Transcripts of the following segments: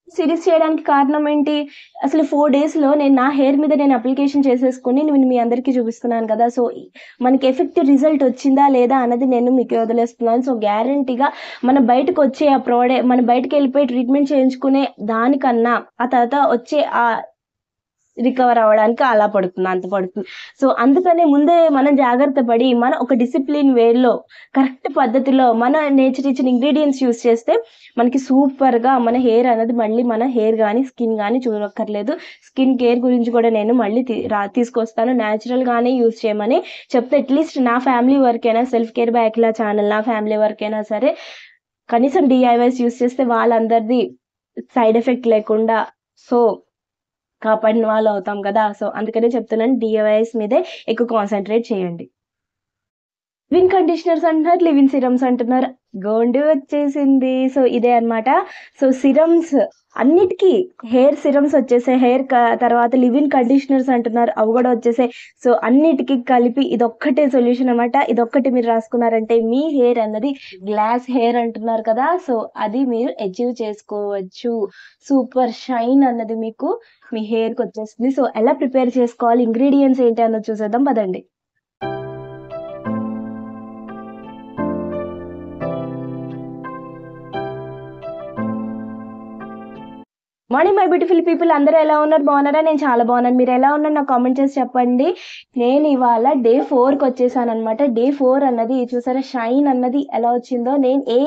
Series చేయడానికి కారణం ఏంటి? అసలు 4 డేస్‌లో నేను నా హెయిర్ మీద నేను అప్లికేషన్ చేసేసుకొని నేను మీ అందరికీ చూపిస్తున్నాను కదా! సో, మనకి ఎఫెక్టివ్ రిజల్ట్ వచ్చిందా లేదా అన్నది నేను మీకు వదిలేస్తున్నాను. సో, గ్యారంటీగా మనం బయటికెళ్ళిపోయి ట్రీట్మెంట్ చేయించుకునే దానికన్నా, ఆ తర్వాత వచ్చే రికవర్ అవ్వడానికి అలా పడుతుంది. అంత పడుతుంది. సో, అందుకనే ముందే మనం జాగ్రత్త పడి, మన ఒక డిసిప్లిన్ వేలో, కరెక్ట్ పద్ధతిలో మన నేచర్ ఇచ్చిన ఇంగ్రీడియెంట్స్ యూజ్ చేస్తే, మనకి సూపర్‌గా మన హెయిర్ అనేది మళ్ళీ మన హెయిర్ గాని, స్కిన్ గాని చూడక్కర్లేదు. స్కిన్ కేర్ గురించి కూడా నేను మళ్ళీ తీసుకొస్తాను. నేచురల్‌గానే యూజ్ చేయమని చెప్తే అట్‌లీస్ట్ నా ఫ్యామిలీ వరకైనా self care by Akhila channel నా ఫ్యామిలీ వరకైనా సరే, కనీసం డీఐవైస్ యూజ్ చేస్తే వాళ్ళందరిది సైడ్ ఎఫెక్ట్ లేకుండా సో కాపాడిన వాళ్ళవుతాం కదా! సో, అందుకనే చెప్తున్నాను డీఐవైస్ మీదే ఎక్కువ కాన్సంట్రేట్ చేయండి. లివ్-ఇన్ కండిషనర్స్ అంటున్నారు, లివ్-ఇన్ సిరమ్స్ అంటున్నారు. గోండి వచ్చేసింది. సో, ఇదే అన్నమాట. సో, సిరమ్స్ అన్నిటికి హెయిర్ సిరమ్స్ వచ్చేసాయి. తర్వాత లివ్-ఇన్ కండిషనర్స్ అంటున్నారు. అవి గూడా వచ్చేసాయి. సో, అన్నిటికి కలిపి ఇదొక్కటే సొల్యూషన్ అన్నమాట. ఇదొక్కటి మీరు రాసుకున్నారంటే మీ హెయిర్ అన్నది గ్లాస్ హెయిర్ అంటున్నారు కదా! సో, అది మీరు అచీవ్ చేసుకోవచ్చు. సూపర్ షైన్ అన్నది మీకు మీ హెయిర్‌కొచ్చేస్తుంది. సో, ఎలా ప్రిపేర్ చేసుకోవాలి, ఇంగ్రీడియెంట్స్ ఏంటి అన్నది చూసేద్దాం పదండి. మార్నింగ్ మై బ్యూటిఫుల్ పీపుల్ అందరూ ఎలా ఉన్నారు? బాగున్నారా? నేను చాలా బాగున్నాను. మీరు ఎలా ఉన్నారు నాకు కామెంట్ చేసి చెప్పండి. నేను ఇవాళ డే 4కి వచ్చేసాననమాట. డే 4 అన్నది చూసారా షైన్ అన్నది ఎలా వచ్చిందో, నేను ఏ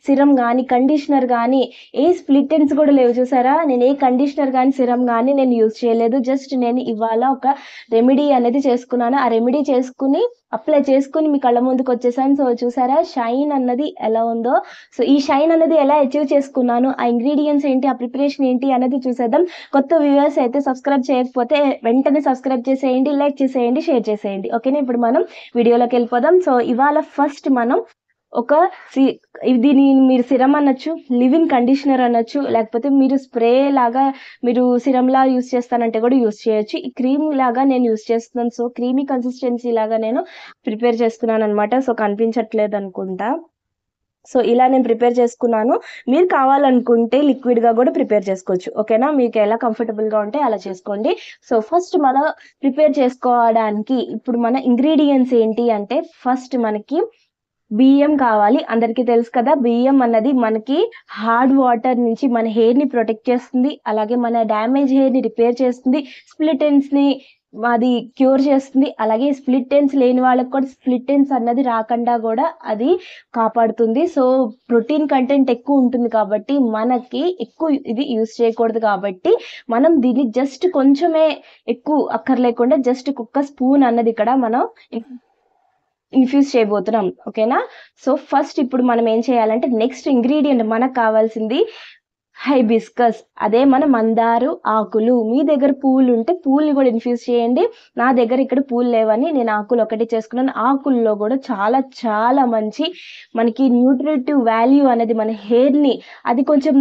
సిరమ్ గానీ, కండిషనర్ గానీ, ఏ స్ప్లిట్ ఎండ్స్ కూడా లేవు చూసారా? నేను ఏ కండిషనర్ గానీ, సిరమ్ గానీ నేను యూజ్ చేయలేదు. జస్ట్ నేను ఇవాళ ఒక రెమెడీ అనేది చేసుకున్నాను. ఆ రెమెడీ చేసుకుని అప్లై చేసుకొని మీ కళ్ళ ముందుకొచ్చేసాను. సో, చూసారా షైన్ అన్నది ఎలా ఉందో? సో, ఈ షైన్ అనేది ఎలా అచీవ్ చేసుకున్నాను, ఆ ఇంగ్రీడియెంట్స్ ఏంటి, ఆ ప్రిపరేషన్ ఏంటి అనేది చూసేద్దాం. కొత్త వ్యూవర్స్ అయితే సబ్స్క్రైబ్ చేయకపోతే వెంటనే సబ్స్క్రైబ్ చేసేయండి, లైక్ చేసేయండి, షేర్ చేసేయండి. ఓకేనా? ఇప్పుడు మనం వీడియోలోకెళ్ళిపోదాం. సో, ఇవాళ ఫస్ట్ మనం ఒక సి దీన్ని మీరు సిరమ్ అనొచ్చు, లివ్-ఇన్ కండిషనర్ అనొచ్చు, లేకపోతే మీరు స్ప్రే లాగా మీరు సిరమ్‌లా యూజ్ చేస్తానంటే కూడా యూజ్ చేయొచ్చు. ఈ క్రీమ్ లాగా నేను యూజ్ చేస్తున్నాను. సో, క్రీమీ కన్సిస్టెన్సీ లాగా నేను ప్రిపేర్ చేసుకున్నాననమాట. సో, కనిపించట్లేదనుకుంటా. సో, ఇలా నేను ప్రిపేర్ చేసుకున్నాను. మీరు కావాలనుకుంటే లిక్విడ్‌గా గూడా ప్రిపేర్ చేసుకోవచ్చు. ఓకేనా? మీకెలా కంఫర్టబుల్‌గా ఉంటే అలా చేసుకోండి. సో, ఫస్ట్ మనం ప్రిపేర్ చేసుకోవడానికి ఇప్పుడు మన ఇంగ్రీడియెంట్స్ ఏంటి అంటే, ఫస్ట్ మనకి బియ్యం కావాలి. అందరికీ తెలుసు కదా! బియ్యం అన్నది మనకి హార్డ్ వాటర్ నుంచి మన హెయిర్‌ని ప్రొటెక్ట్ చేస్తుంది. అలాగే మన డ్యామేజ్ హెయిర్‌ని రిపేర్ చేస్తుంది. స్ప్లిట్ ఎండ్స్‌ని అది క్యూర్ చేస్తుంది. అలాగే స్ప్లిట్ ఎండ్స్ లేని వాళ్ళకి కూడా స్ప్లిట్ ఎండ్స్ అన్నది రాకుండా గూడా అది కాపాడుతుంది. సో, ప్రోటీన్ కంటెంట్ ఎక్కువుంటుంది కాబట్టి, మనకి ఎక్కువ ఇది యూజ్ చేయకూడదు కాబట్టి, మనం దీన్ని జస్ట్ కొంచెమే ఎక్కువ అక్కర్లేకుండా జస్ట్ ఒక్క స్పూన్ అన్నది ఇక్కడ మనం ఇన్‌ఫ్యూజ్ చేయబోతున్నాం. ఓకేనా? సో, ఫస్ట్ ఇప్పుడు మనం ఏం చేయాలంటే నెక్స్ట్ ఇంగ్రీడియెంట్ మనకు కావాల్సింది హైబిస్కస్. అదే మన మందారు ఆకులు. మీ దగ్గర పూలుంటే పూలని గూడా ఇన్‌ఫ్యూజ్ చేయండి. నా దగ్గర ఇక్కడ పూలు లేవని నేను ఆకులు ఒకటే చేసుకున్నాను. ఆకుల్లో గూడా చాలా చాలా మంచి మనకి న్యూట్రిటివ్ వాల్యూ అనేది మన హెయిర్‌ని అది కొంచెం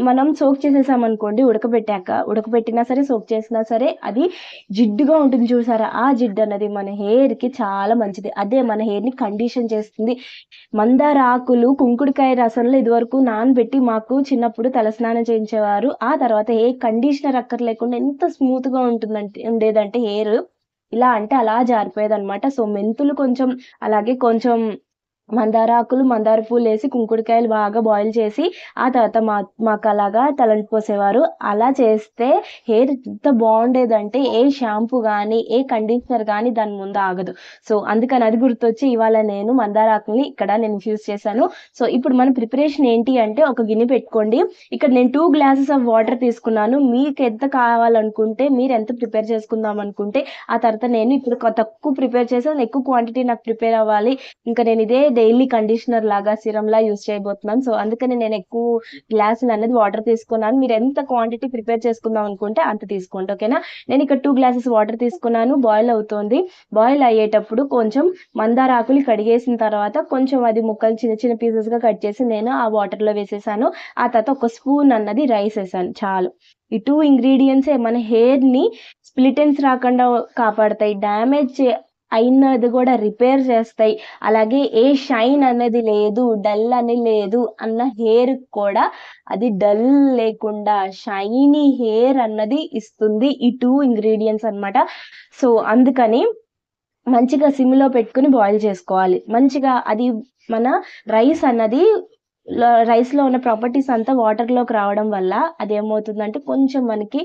మనం సోక్ చేసేసామనుకోండి ఉడకబెట్టినా సరే, సోక్ చేసినా సరే అది జిడ్డుగా ఉంటుంది చూసారా? ఆ జిడ్డన్నది మన హెయిర్‌కి చాలా మంచిది. అదే మన హెయిర్‌ని కండిషన్ చేస్తుంది. మందార ఆకులు కుంకుడుకాయ రసంలో ఇదివరకు నానబెట్టి మాకు చిన్నప్పుడు తలస్నానం చేయించేవారు. ఆ తర్వాత ఏ కండిషనర్ అక్కర్లేకుండా ఎంత స్మూత్‌గా ఉండేదంటే హెయిర్. ఇలా అంటే అలా జారిపోయేదనమాట. సో, మెంతులు కొంచెం, అలాగే కొంచెం మందారాకులు, మందార పూలేసి కుంకుడుకాయలు బాగా బాయిల్ చేసి, ఆ తర్వాత మాకలాగా తలంటి పోసేవారు. అలా చేస్తే హెయిర్ ఎంత బావుండేదంటే, ఏ షాంపూ గానీ, ఏ కండిషనర్ గానీ దాని ముందు ఆగదు. సో, అందుకని అది గుర్తొచ్చి ఇవాళ నేను మందారాకుల్ని ఇక్కడ నేను ఇన్‌ఫ్యూజ్ చేశాను. సో, ఇప్పుడు మన ప్రిపరేషన్ ఏంటి అంటే, ఒక గిన్నె పెట్టుకోండి. ఇక్కడ నేను 2 గ్లాసెస్ ఆఫ్ వాటర్ తీసుకున్నాను. మీకెంత కావాలనుకుంటే, మీరెంత ప్రిపేర్ చేసుకుందాం అనుకుంటే, ఆ తర్వాత నేను ఇప్పుడు తక్కువ ప్రిపేర్ చేశాను. ఎక్కువ క్వాంటిటీ నాకు ప్రిపేర్ అవ్వాలి. ఇంకా నేను ఇదే డైలీ కండిషనర్ లాగా సిరమ్‌లా యూజ్ చేయబోతున్నాను. సో, అందుకని నేను ఎక్కువ గ్లాసులనేది వాటర్ తీసుకున్నాను. మీరు ఎంత క్వాంటిటీ ప్రిపేర్ చేసుకుందాం అనుకుంటే అంత తీసుకోండి. ఓకేనా? నేను ఇక్కడ 2 గ్లాసెస్ వాటర్ తీసుకున్నాను. బాయిల్ అవుతోంది. బాయిల్ అయ్యేటప్పుడు కొంచెం మందార ఆకులు కడిగేసిన తర్వాత కొంచెం అది ముక్కలు చిన్న చిన్న పీసెస్‌గా కట్ చేసి నేను ఆ వాటర్‌లో వేసేసాను. ఆ తర్వాత ఒక స్పూన్ అన్నది రైస్ ఏసాను చాలు. ఈ 2 ఇంగ్రీడియెంట్సే మన హెయిర్‌ని స్ప్లిట్ ఎండ్స్ రాకుండా కాపాడతాయి. అయినది కూడా రిపేర్ చేస్తాయి. అలాగే ఏ షైన్ అనేది లేదు, డల్ అని లేదు అన్న హెయిర్ కూడా అది డల్ లేకుండా షైనీ హెయిర్ అన్నది ఇస్తుంది ఈ 2 ఇంగ్రీడియంట్స్ అన్నమాట. సో అందుకని మంచిగా సిమ్లో పెట్టుకుని బాయిల్ చేసుకోవాలి. మంచిగా అది మన రైస్లో ఉన్న ప్రాపర్టీస్ అంతా వాటర్లోకి రావడం వల్ల అదేమవుతుందంటే కొంచెం మనకి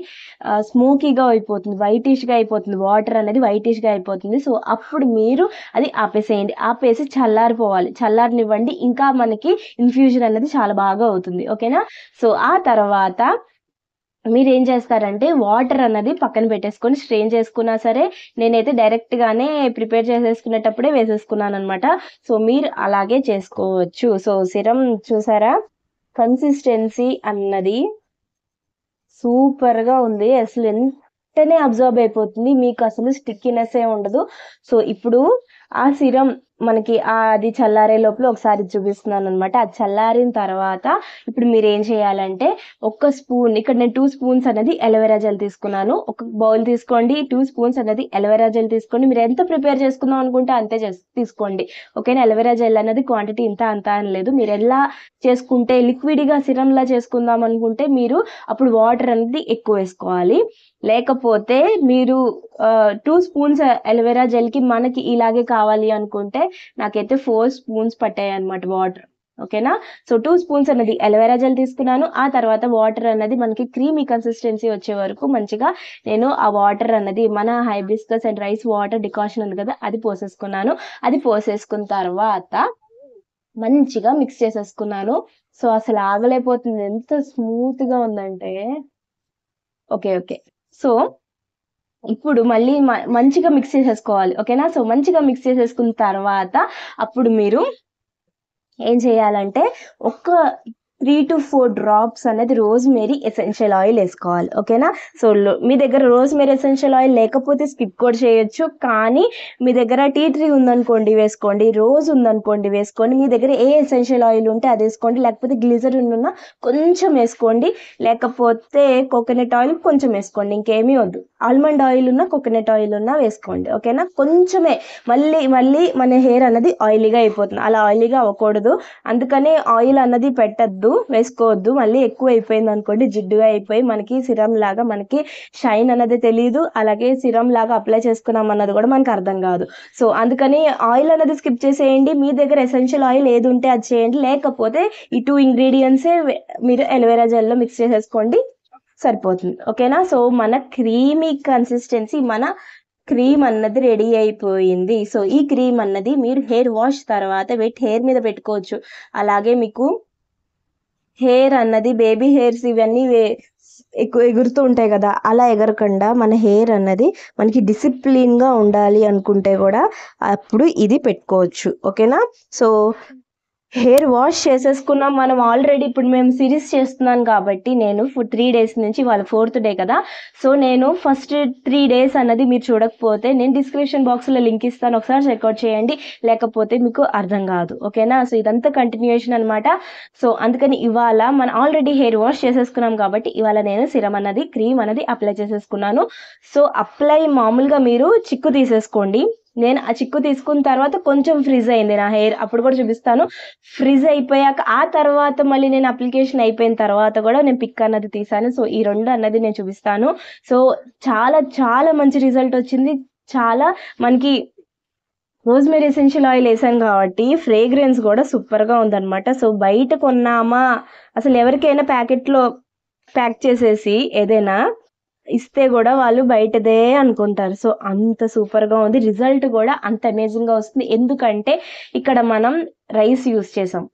స్మోకీగా అయిపోతుంది, వైటిష్గా అయిపోతుంది, వాటర్ అనేది వైటిష్గా అయిపోతుంది. సో అప్పుడు మీరు అది ఆపేసేయండి. ఆపేసి చల్లారిపోవాలి, చల్లారనివ్వండి. ఇంకా మనకి ఇన్ఫ్యూజన్ అనేది చాలా బాగా అవుతుంది. ఓకేనా? సో ఆ తర్వాత మీరు ఏం చేస్తారంటే వాటర్ అన్నది పక్కన పెట్టేసుకొని స్ట్రెయిన్ చేసుకున్నా సరే, నేనైతే డైరెక్ట్గానే ప్రిపేర్ చేసేసుకునేటప్పుడే వేసేసుకున్నాను అనమాట. సో మీరు అలాగే చేసుకోవచ్చు. సో సిరం చూసారా, కన్సిస్టెన్సీ అన్నది సూపర్గా ఉంది. అసలు వెంటనే అబ్జర్వ్ అయిపోతుంది, మీకు అసలు స్టిక్కినెస్ ఏ ఉండదు. సో ఇప్పుడు ఆ సిరం మనకి అది చల్లారే లోపల ఒకసారి చూపిస్తున్నాను అనమాట. అది చల్లారిన తర్వాత ఇప్పుడు మీరు ఏం చేయాలంటే ఒక స్పూన్, ఇక్కడ నేను 2 స్పూన్స్ అనేది అలోవెరా జెల్ తీసుకున్నాను. ఒక బౌల్ తీసుకోండి, 2 స్పూన్స్ అనేది అలోవెరా జెల్ తీసుకోండి. మీరు ఎంత ప్రిపేర్ చేసుకుందాం అనుకుంటే అంతే తీసుకోండి. ఓకేనా? అలోవెరా జెల్ అనేది క్వాంటిటీ ఇంత అంత అని లేదు. మీరు ఎలా చేసుకుంటే లిక్విడ్గా సిరంలా చేసుకుందాం అనుకుంటే మీరు అప్పుడు వాటర్ అనేది ఎక్కువ వేసుకోవాలి. లేకపోతే మీరు 2 స్పూన్స్ అలోవెరా జెల్కి మనకి ఇలాగే కావాలి అనుకుంటే నాకైతే 4 స్పూన్స్ పట్టాయి అనమాట వాటర్. ఓకేనా? సో 2 స్పూన్స్ అనేది అలోవెరా జెల్ తీసుకున్నాను. ఆ తర్వాత వాటర్ అన్నది మనకి క్రీమీ కన్సిస్టెన్సీ వచ్చే వరకు మంచిగా నేను ఆ వాటర్ అన్నది మన hibiscus and rice water decoction ఉంది కదా, అది పోసేసుకున్నాను. అది పోసేసుకున్న తర్వాత మంచిగా మిక్స్ చేసేసుకున్నాను. సో అసలు ఆగలేకపోతుంది, ఎంత స్మూత్గా ఉందంటే. ఓకే. సో ఇప్పుడు మళ్ళీ మంచిగా మిక్స్ చేసేసుకోవాలి. ఓకేనా? సో మంచిగా మిక్స్ చేసేసుకున్న తర్వాత అప్పుడు మీరు ఏం చేయాలంటే ఒక 3 to 4 డ్రాప్స్ అనేది రోజ్మేరీ ఎసెన్షియల్ ఆయిల్ వేసుకోవాలి. ఓకేనా? సో మీ దగ్గర రోజ్మేరీ ఎసెన్షియల్ ఆయిల్ లేకపోతే స్కిప్ కూడా చేయొచ్చు. కానీ మీ దగ్గర టీ ట్రీ ఉందనుకోండి వేసుకోండి, రోజ్ ఉందనుకోండి వేసుకోండి. మీ దగ్గర ఏ ఎసెన్షియల్ ఆయిల్ ఉంటే అది వేసుకోండి. లేకపోతే గ్లిజరిన్ ఉన్న కొంచెం వేసుకోండి. లేకపోతే కోకోనట్ ఆయిల్ కొంచెం వేసుకోండి, ఇంకేమీ వద్దు. ఆల్మండ్ ఆయిల్ ఉన్న కోకోనట్ ఆయిల్ ఉన్న వేసుకోండి. ఓకేనా? కొంచెమే. మళ్ళీ మన హెయిర్ అన్నది ఆయిలీగా అయిపోతుంది. అలా ఆయిలీగా అవ్వకూడదు, అందుకనే ఆయిల్ అన్నది పెట్టద్దు, వేసుకోవద్దు. మళ్ళీ ఎక్కువ అయిపోయింది అనుకోండి, జిడ్డుగా అయిపోయి మనకి సిరం లాగా మనకి షైన్ అన్నది తెలియదు, అలాగే సిరం లాగా అప్లై చేసుకున్నాం అన్నది కూడా మనకు అర్థం కాదు. సో అందుకని ఆయిల్ అన్నది స్కిప్ చేసేయండి. మీ దగ్గర ఎసెన్షియల్ ఆయిల్ ఏది ఉంటే అది చేయండి. లేకపోతే ఈ 2 ఇంగ్రీడియంట్సే మీరు అలోవెరా జెల్లో మిక్స్ చేసేసుకోండి, సరిపోతుంది. ఓకేనా? సో మన క్రీమీ కన్సిస్టెన్సీ, మన క్రీమ్ అన్నది రెడీ అయిపోయింది. సో ఈ క్రీమ్ అన్నది మీరు హెయిర్ వాష్ తర్వాత వెట్ హెయిర్ మీద పెట్టుకోవచ్చు. అలాగే మీకు హెయిర్ అన్నది బేబీ హెయిర్స్ ఇవన్నీ ఎక్కువ ఎగురుతూ ఉంటాయి కదా, అలా ఎగరకుండా మన హెయిర్ అన్నది మనకి డిసిప్లిన్గా ఉండాలి అనుకుంటే కూడా అప్పుడు ఇది పెట్టుకోవచ్చు. ఓకేనా? సో హెయిర్ వాష్ చేసేసుకున్నాం మనం ఆల్రెడీ. ఇప్పుడు మేము సిరీస్ చేస్తున్నాను కాబట్టి నేను 3 days నుంచి, వాళ్ళ 4th డే కదా, సో నేను ఫస్ట్ 3 days అన్నది మీరు చూడకపోతే నేను డిస్క్రిప్షన్ బాక్స్లో లింక్ ఇస్తాను, ఒకసారి చెక్అవుట్ చేయండి. లేకపోతే మీకు అర్థం కాదు. ఓకేనా? సో ఇదంతా కంటిన్యూషన్ అనమాట. సో అందుకని ఇవాళ మనం ఆల్రెడీ హెయిర్ వాష్ చేసేసుకున్నాం కాబట్టి ఇవాళ నేను సిరం అన్నది క్రీమ్ అన్నది అప్లై చేసేసుకున్నాను. సో అప్లై మామూలుగా మీరు చిక్కు తీసేసుకోండి. నేను ఆ చిక్కు తీసుకున్న తర్వాత కొంచెం ఫ్రిజ్ అయింది నా హెయిర్, అప్పుడు కూడా చూపిస్తాను. ఫ్రిజ్ అయిపోయాక ఆ తర్వాత మళ్ళీ నేను అప్లికేషన్ అయిపోయిన తర్వాత కూడా నేను పిక్ అన్నది తీసాను. సో ఈ 2 అన్నది నేను చూపిస్తాను. సో చాలా మంచి రిజల్ట్ వచ్చింది. చాలా మనకి రోజ్మేరీ ఎసెన్షియల్ ఆయిల్ వేసాను కాబట్టి ఫ్రేగ్రెన్స్ కూడా సూపర్గా ఉందన్నమాట. సో బయట కొన్నామా, అసలు ఎవరికైనా ప్యాకెట్లో ప్యాక్ చేసేసి ఏదైనా ఇస్తే కూడా వాళ్ళు బయటదే అనుకుంటారు. సో అంత సూపర్గా ఉంది, రిజల్ట్ కూడా అంత అమేజింగ్గా వస్తుంది. ఎందుకంటే ఇక్కడ మనం రైస్ యూస్ చేసాం,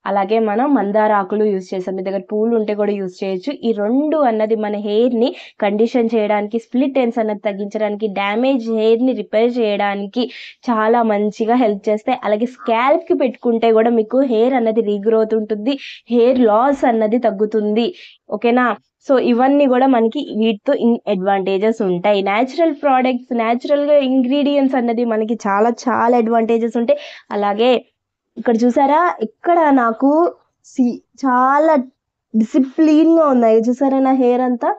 అలాగే మనం మందార ఆకులు యూజ్ చేసాం. మీ దగ్గర పూలు ఉంటే కూడా యూజ్ చేయొచ్చు. ఈ 2 అన్నది మన హెయిర్ని కండిషన్ చేయడానికి, స్ప్లిట్ ఎండ్స్ అన్నది తగ్గించడానికి, డ్యామేజ్ హెయిర్ని రిపేర్ చేయడానికి చాలా మంచిగా హెల్ప్ చేస్తాయి. అలాగే స్కాల్ప్కి పెట్టుకుంటే కూడా మీకు హెయిర్ అన్నది రీగ్రోత్ ఉంటుంది, హెయిర్ లాస్ అన్నది తగ్గుతుంది. ఓకేనా? సో ఇవన్నీ కూడా మనకి వీటితో అడ్వాంటేజెస్ ఉంటాయి. న్యాచురల్ ప్రోడక్ట్స్, న్యాచురల్గా ఇంగ్రీడియంట్స్ అన్నది మనకి చాలా అడ్వాంటేజెస్ ఉంటాయి. అలాగే ఇక్కడ చూసారా, ఇక్కడ నాకు చాలా డిసిప్లిన్గా ఉన్నాయి. చూసారా నా హెయిర్ అంతా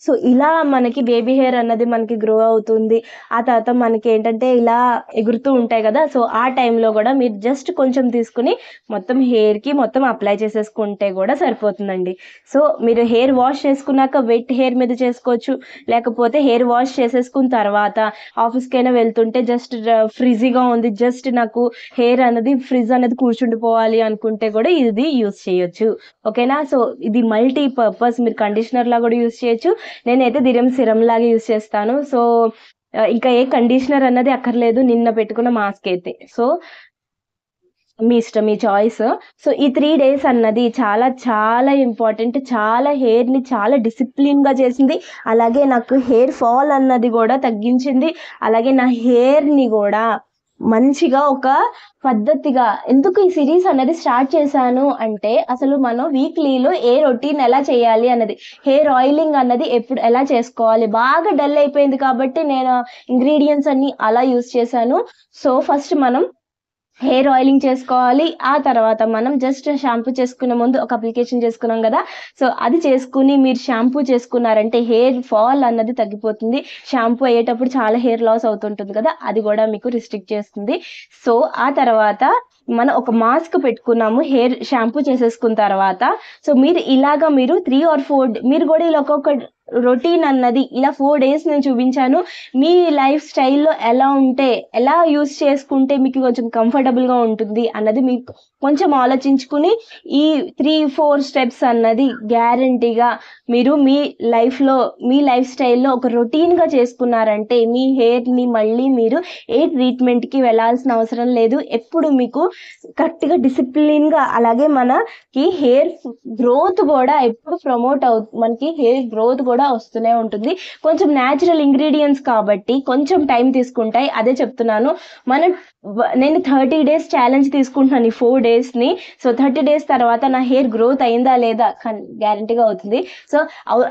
సో ఇలా మనకి బేబీ హెయిర్ అన్నది మనకి గ్రో అవుతుంది. ఆ తర్వాత మనకి ఏంటంటే ఇలా ఎగురుతూ ఉంటాయి కదా, సో ఆ టైంలో కూడా మీరు జస్ట్ కొంచెం తీసుకుని మొత్తం హెయిర్కి మొత్తం అప్లై చేసేసుకుంటే కూడా సరిపోతుందండి. సో మీరు హెయిర్ వాష్ చేసుకున్నాక వెట్ హెయిర్ మీద చేసుకోవచ్చు, లేకపోతే హెయిర్ వాష్ చేసేసుకున్న తర్వాత ఆఫీస్కైనా వెళ్తుంటే జస్ట్ ఫ్రిజీగా ఉంది, జస్ట్ నాకు హెయిర్ అనేది ఫ్రిజ్ అనేది కూర్చుండిపోవాలి అనుకుంటే కూడా ఇది యూస్ చేయొచ్చు. ఓకేనా. సో ఇది మల్టీ పర్పస్, మీరు కండిషనర్ లా కూడా యూస్ చేయొచ్చు. నేనైతే దిరం సిరం లాగా యూస్ చేస్తాను. సో ఇంకా ఏ కండిషనర్ అన్నది అక్కర్లేదు నిన్న పెట్టుకున్న మాస్క్ అయితే. సో మీ ఇష్టం, మీ చాయిస్. సో ఈ 3 days అన్నది చాలా చాలా ఇంపార్టెంట్. చాలా హెయిర్ని చాలా డిసిప్లిన్గా చేసింది. అలాగే నాకు హెయిర్ ఫాల్ అన్నది కూడా తగ్గించింది. అలాగే నా హెయిర్ని కూడా మంచిగా ఒక పద్ధతిగా, ఎందుకు ఈ సిరీస్ అనేది స్టార్ట్ చేశాను అంటే అసలు మనం వీక్లీలో ఏ రొటీన్ ఎలా చేయాలి అన్నది, హెయిర్ ఆయిలింగ్ అన్నది ఎప్పుడు ఎలా చేసుకోవాలి, బాగా డల్ అయిపోయింది కాబట్టి నేను ఇంగ్రీడియంట్స్ అన్ని అలా యూస్ చేశాను. సో ఫస్ట్ మనం హెయిర్ ఆయిలింగ్ చేసుకోవాలి. ఆ తర్వాత మనం జస్ట్ షాంపూ చేసుకునే ముందు ఒక అప్లికేషన్ చేసుకున్నాం కదా, సో అది చేసుకుని మీరు షాంపూ చేసుకున్నారంటే హెయిర్ ఫాల్ అన్నది తగ్గిపోతుంది. షాంపూ అయ్యేటప్పుడు చాలా హెయిర్ లాస్ అవుతుంటుంది కదా, అది కూడా మీకు రిస్ట్రిక్ట్ చేస్తుంది. సో ఆ తర్వాత మనం ఒక మాస్క్ పెట్టుకున్నాము హెయిర్ షాంపూ చేసేసుకున్న తర్వాత. సో మీరు ఇలాగా మీరు 3 or 4 మీరు కూడా ఇలా ఒక్కొక్క రొటీన్ అన్నది ఇలా 4 days నేను చూపించాను. మీ లైఫ్ స్టైల్లో ఎలా ఉంటే, ఎలా యూస్ చేసుకుంటే మీకు కొంచెం కంఫర్టబుల్గా ఉంటుంది అన్నది మీకు కొంచెం ఆలోచించుకుని ఈ 3-4 steps అన్నది గ్యారంటీగా మీరు మీ లైఫ్లో, మీ లైఫ్ స్టైల్లో ఒక రొటీన్గా చేసుకున్నారంటే మీ హెయిర్ని మళ్ళీ మీరు ఏ ట్రీట్మెంట్కి వెళ్ళాల్సిన అవసరం లేదు. ఎప్పుడు మీకు కరెక్ట్గా డిసిప్లిన్గా, అలాగే మనకి హెయిర్ గ్రోత్ కూడా ఎప్పుడు ప్రమోట్ మనకి హెయిర్ గ్రోత్ కూడా వస్తూనే ఉంటుంది. కొంచెం న్యాచురల్ ఇంగ్రీడియంట్స్ కాబట్టి కొంచెం టైం తీసుకుంటాయి, అదే చెప్తున్నాను. నేను 30 days ఛాలెంజ్ తీసుకుంటున్నాను ఈ 4 daysని. సో 30 days తర్వాత నా హెయిర్ గ్రోత్ అయిందా లేదా గ్యారంటీగా అవుతుంది. సో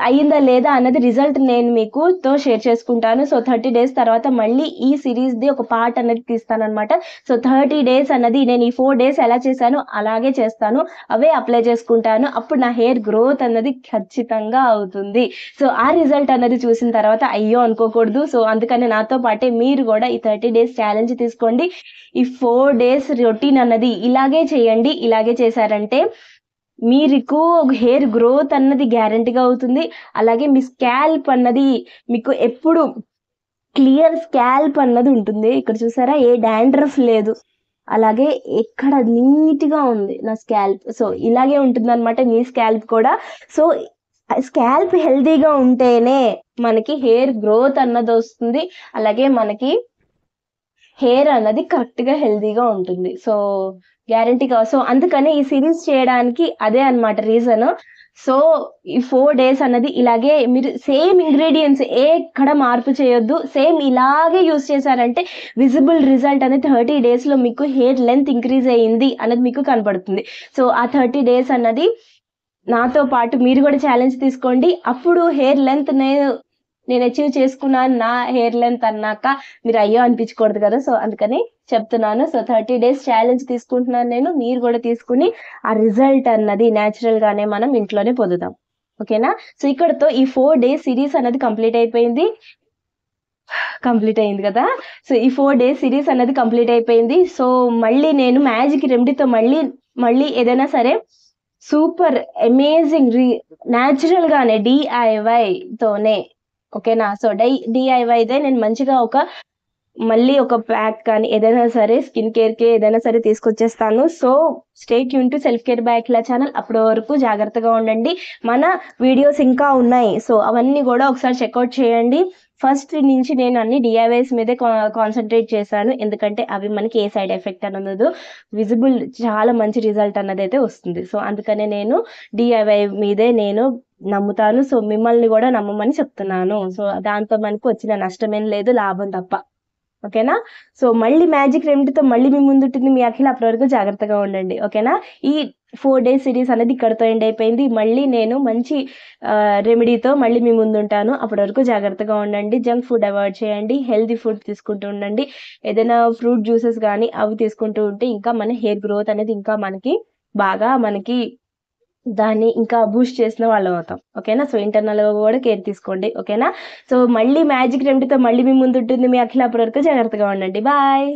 అయిందా లేదా అన్నది రిజల్ట్ నేను మీతో షేర్ చేసుకుంటాను. సో 30 days తర్వాత మళ్ళీ ఈ సిరీస్ది ఒక పార్ట్ అనేది తీస్తాను అనమాట. సో 30 days అన్నది నేను ఈ 4 days ఎలా చేశాను అలాగే చేస్తాను, అవే అప్లై చేసుకుంటాను. అప్పుడు నా హెయిర్ గ్రోత్ అన్నది ఖచ్చితంగా అవుతుంది. సో ఆ రిజల్ట్ అన్నది చూసిన తర్వాత అయ్యో అనుకోకూడదు. సో అందుకని నాతో పాటే మీరు కూడా ఈ 30 days ఛాలెంజ్ తీసుకోండి. ఈ 4 days రొటీన్ అన్నది ఇలాగే చేయండి. ఇలాగే చేశారంటే మీకు హెయిర్ గ్రోత్ అన్నది గ్యారంటీగా అవుతుంది. అలాగే మీ స్కాల్ప్ అన్నది మీకు ఎప్పుడు క్లియర్ స్కాల్ప్ అన్నది ఉంటుంది. ఇక్కడ చూసారా, ఏ డాండ్రఫ్ లేదు, అలాగే ఎక్కడ నీట్గా ఉంది నా స్కాల్ప్. సో ఇలాగే ఉంటుంది అనమాట మీ స్కాల్ప్ కూడా. సో స్కాల్ప్ హెల్తీగా ఉంటేనే మనకి హెయిర్ గ్రోత్ అన్నది వస్తుంది, అలాగే మనకి హెయిర్ అన్నది కరెక్ట్గా హెల్తీగా ఉంటుంది. సో గ్యారంటీగా. సో అందుకని ఈ సిరీస్ చేయడానికి అదే అనమాట రీజన్. సో ఈ 4 days అన్నది ఇలాగే మీరు సేమ్ ఇంగ్రీడియంట్స్ ఎక్కడ మార్పు చేయొద్దు, సేమ్ ఇలాగే యూస్ చేశారంటే విజిబుల్ రిజల్ట్ అనేది 30 daysలో మీకు హెయిర్ లెంత్ ఇంక్రీజ్ అయ్యింది అన్నది మీకు కనపడుతుంది. సో ఆ 30 days అన్నది నాతో పాటు మీరు కూడా ఛాలెంజ్ తీసుకోండి. అప్పుడు హెయిర్ లెంత్ నేను అచీవ్ చేసుకున్నాను నా హెయిర్ లెంత్ అన్నాక మీరు అయ్యో అనిపించకూడదు కదా. సో అందుకని చెప్తున్నాను. సో 30 days ఛాలెంజ్ తీసుకుంటున్నాను నేను, మీరు కూడా తీసుకుని ఆ రిజల్ట్ అన్నది న్యాచురల్గానే మనం ఇంట్లోనే పొందుదాం. ఓకేనా. సో ఇక్కడతో ఈ 4 days సిరీస్ అన్నది కంప్లీట్ అయింది కదా. సో ఈ 4 days సిరీస్ అన్నది కంప్లీట్ అయిపోయింది. సో మళ్ళీ నేను మ్యాజిక్ రెమెడీతో మళ్ళీ ఏదైనా సరే సూపర్ అమేజింగ్ న్యాచురల్గానే DIY-తోనే, ఓకేనా. సో DIY-దే నేను మంచిగా మళ్ళీ ఒక ప్యాక్ కానీ ఏదైనా సరే స్కిన్ కేర్కి ఏదైనా సరే తీసుకొచ్చేస్తాను. So stay tuned to self care by Akhila channel. అప్పటి వరకు జాగ్రత్తగా ఉండండి. మన వీడియోస్ ఇంకా ఉన్నాయి, సో అవన్నీ కూడా ఒకసారి చెక్అవుట్ చేయండి. ఫస్ట్ నుంచి నేను అన్ని DIYs మీదే కాన్సన్ట్రేట్ చేశాను, ఎందుకంటే అవి మనకి ఏ సైడ్ ఎఫెక్ట్ అన్నది విజిబుల్ చాలా మంచి రిజల్ట్ అన్నది అయితే వస్తుంది. సో అందుకనే నేను DIY మీదే నేను నమ్ముతాను. సో మిమ్మల్ని కూడా నమ్మమని చెప్తున్నాను. సో దాంతో మనకు వచ్చిన నష్టమేం లేదు, లాభం తప్ప. ఓకేనా. సో మళ్ళీ మ్యాజిక్ రెమెడీతో మళ్ళీ మీ ముందుంటుంది మీ అఖిల. అప్పటి వరకు జాగ్రత్తగా ఉండండి. ఓకేనా. ఈ 4 days సిరీస్ అనేది ఇక్కడతో ఎండ్ అయిపోయింది. మళ్ళీ నేను మంచి రెమెడీతో మళ్ళీ మీ ముందుంటాను. అప్పటి వరకు జాగ్రత్తగా ఉండండి. జంక్ ఫుడ్ అవాయిడ్ చేయండి, హెల్తీ ఫుడ్ తీసుకుంటూ ఉండండి. ఏదైనా ఫ్రూట్ జ్యూసెస్ కానీ అవి తీసుకుంటూ ఉంటే ఇంకా మన హెయిర్ గ్రోత్ అనేది ఇంకా బాగా దాన్ని ఇంకా బూస్ట్ చేసిన వాళ్ళం అవుతాం. ఓకేనా? సో ఇంటర్నల్గా కూడా కేర్ తీసుకోండి. ఓకేనా? సో మళ్ళీ మ్యాజిక్ రెమెడీతో మళ్ళీ మీ ముందు ఉంటుంది మీ అఖిల. అప్పటి వరకు జాగ్రత్తగా ఉండండి. బాయ్.